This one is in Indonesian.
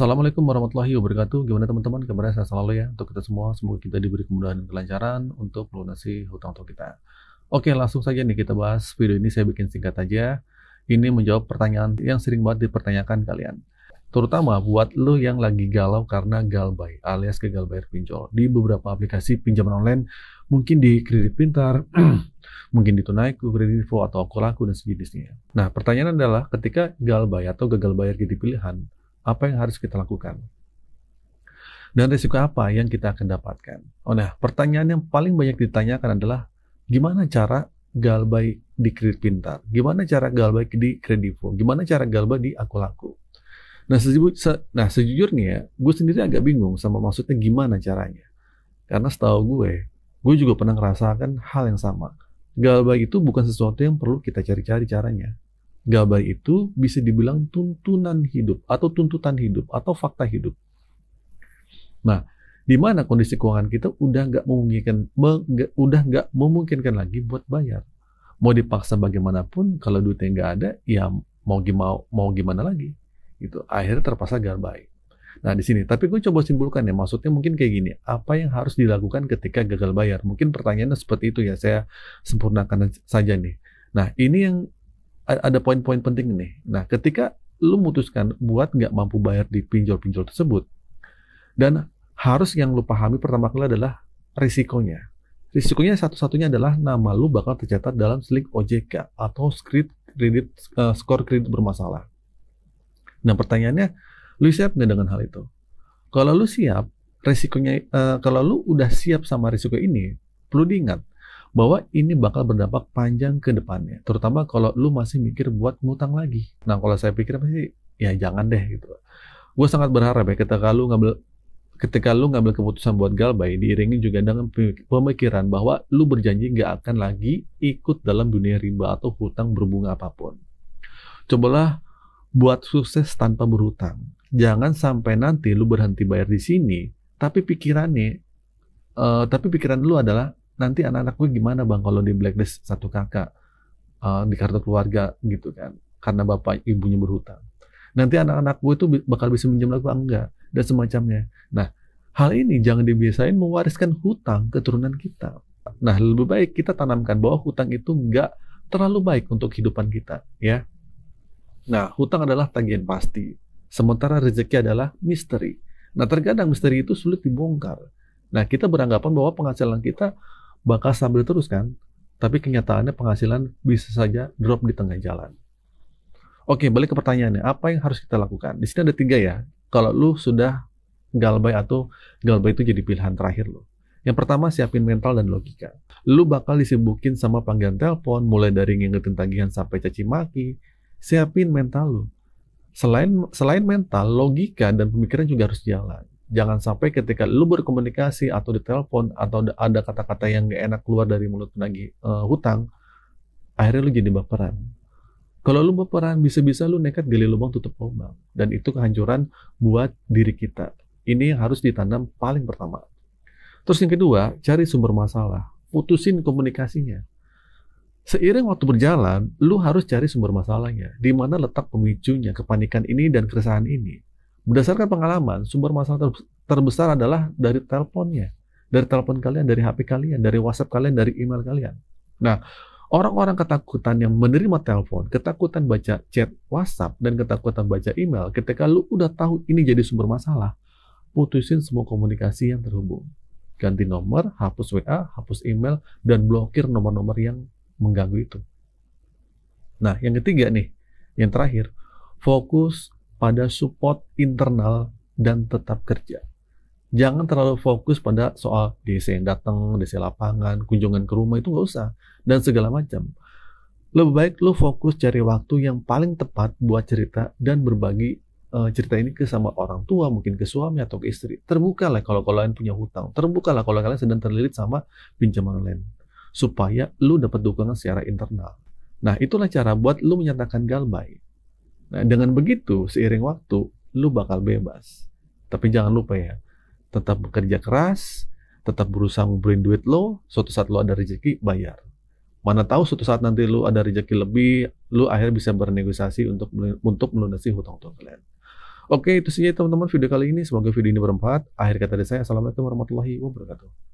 Assalamualaikum warahmatullahi wabarakatuh. Gimana teman-teman? Kabarnya sehat selalu ya untuk kita semua. Semoga kita diberi kemudahan dan kelancaran untuk melunasi hutang-hutang kita. Oke, langsung saja nih kita bahas. Video ini saya bikin singkat aja. Ini menjawab pertanyaan yang sering banget dipertanyakan kalian. Terutama buat lo yang lagi galau karena galbay alias gagal bayar pinjol di beberapa aplikasi pinjaman online, mungkin di Kredit Pintar, mungkin di Tunaiku, Kredivo, atau Akulaku dan sejenisnya. Nah, pertanyaan adalah ketika galbay atau gagal bayar jadi pilihan, apa yang harus kita lakukan? Dan risiko apa yang kita akan dapatkan? Nah, pertanyaan yang paling banyak ditanyakan adalah gimana cara galbay di Kredit Pintar? Gimana cara galbay di Kredivo? Gimana cara galbay di Akulaku? Nah, sejujurnya ya, gue sendiri agak bingung sama maksudnya gimana caranya. Karena setahu gue juga pernah ngerasakan hal yang sama. Galbay itu bukan sesuatu yang perlu kita cari-cari caranya. Galbay itu bisa dibilang tuntunan hidup atau tuntutan hidup atau fakta hidup. Nah, di mana kondisi keuangan kita udah nggak memungkinkan lagi buat bayar. Mau dipaksa bagaimanapun, kalau duitnya nggak ada, ya mau gimana lagi. Gitu. Akhirnya terpaksa galbay. Nah, di sini, tapi gue coba simpulkan ya, maksudnya mungkin kayak gini, apa yang harus dilakukan ketika gagal bayar? Mungkin pertanyaannya seperti itu ya, saya sempurnakan saja nih. Nah, ini yang ada poin-poin penting nih. Nah, ketika lu memutuskan buat nggak mampu bayar di pinjol-pinjol tersebut, dan harus yang lu pahami pertama kali adalah risikonya. Risikonya satu-satunya adalah nama lu bakal tercatat dalam slip OJK atau skor kredit bermasalah. Nah, pertanyaannya, lu siap nggak dengan hal itu? Kalau lu siap, kalau lu udah siap sama risiko ini, perlu diingat bahwa ini bakal berdampak panjang ke depannya. Terutama kalau lu masih mikir buat ngutang lagi. Nah, kalau saya pikir pasti, ya jangan deh gitu. Gue sangat berharap ya ketika lu ngambil keputusan buat galbay, diiringi juga dengan pemikiran bahwa lu berjanji nggak akan lagi ikut dalam dunia riba atau hutang berbunga apapun. Cobalah buat sukses tanpa berhutang. Jangan sampai nanti lu berhenti bayar di sini, tapi pikiran lu adalah nanti anak-anak gue gimana bang kalau di blacklist satu kakak di kartu keluarga gitu kan, karena bapak ibunya berhutang. Nanti anak-anak gue itu bakal bisa minjem lagi enggak dan semacamnya. Nah, hal ini jangan dibiasain mewariskan hutang keturunan kita. Nah, lebih baik kita tanamkan bahwa hutang itu enggak terlalu baik untuk kehidupan kita, ya. Nah, hutang adalah tagihan pasti, sementara rezeki adalah misteri. Nah, terkadang misteri itu sulit dibongkar. Nah, kita beranggapan bahwa penghasilan kita bakal stabil terus kan, tapi kenyataannya penghasilan bisa saja drop di tengah jalan. Oke, balik ke pertanyaannya, apa yang harus kita lakukan? Di sini ada 3 ya, kalau lu sudah galbay atau galbay itu jadi pilihan terakhir lu. Yang pertama, siapin mental dan logika. Lu bakal disibukin sama panggilan telepon, mulai dari ngingetin tagihan sampai caci maki. Siapin mental lu. Selain mental, logika dan pemikiran juga harus jalan. Jangan sampai ketika lu berkomunikasi atau di telepon atau ada kata-kata yang gak enak keluar dari mulut penagih hutang, akhirnya lu jadi baperan. Kalau lu baperan, bisa-bisa lu nekat gali lubang tutup lubang, dan itu kehancuran buat diri kita. Ini yang harus ditanam paling pertama. Terus yang kedua, cari sumber masalah, putusin komunikasinya. Seiring waktu berjalan, lu harus cari sumber masalahnya, di mana letak pemicunya, kepanikan ini dan keresahan ini. Berdasarkan pengalaman, sumber masalah terbesar adalah dari teleponnya, dari telepon kalian, dari HP kalian, dari WhatsApp kalian, dari email kalian. Nah, orang-orang ketakutan yang menerima telepon, ketakutan baca chat WhatsApp, dan ketakutan baca email, ketika lu udah tahu ini jadi sumber masalah, putusin semua komunikasi yang terhubung. Ganti nomor, hapus WA, hapus email, dan blokir nomor-nomor yang mengganggu itu. Nah, yang ketiga nih, yang terakhir, fokus pada support internal dan tetap kerja. Jangan terlalu fokus pada soal DC yang datang, DC lapangan, kunjungan ke rumah, itu nggak usah, dan segala macam. Lebih baik lu fokus cari waktu yang paling tepat buat cerita dan berbagi cerita ini ke sama orang tua, mungkin ke suami atau ke istri. Terbukalah kalau kalian punya hutang, terbukalah kalau kalian sedang terlilit sama pinjaman online, supaya lu dapat dukungan secara internal. Nah, itulah cara buat lu menyatakan galbay. Nah, dengan begitu, seiring waktu, lu bakal bebas. Tapi jangan lupa ya, tetap bekerja keras, tetap berusaha ngumpulin duit lo, suatu saat lo ada rezeki, bayar. Mana tahu suatu saat nanti lu ada rezeki lebih, lu akhirnya bisa bernegosiasi untuk melunasi hutang-hutang kalian. Oke, itu saja teman-teman video kali ini. Semoga video ini bermanfaat. Akhir kata dari saya, assalamualaikum warahmatullahi wabarakatuh.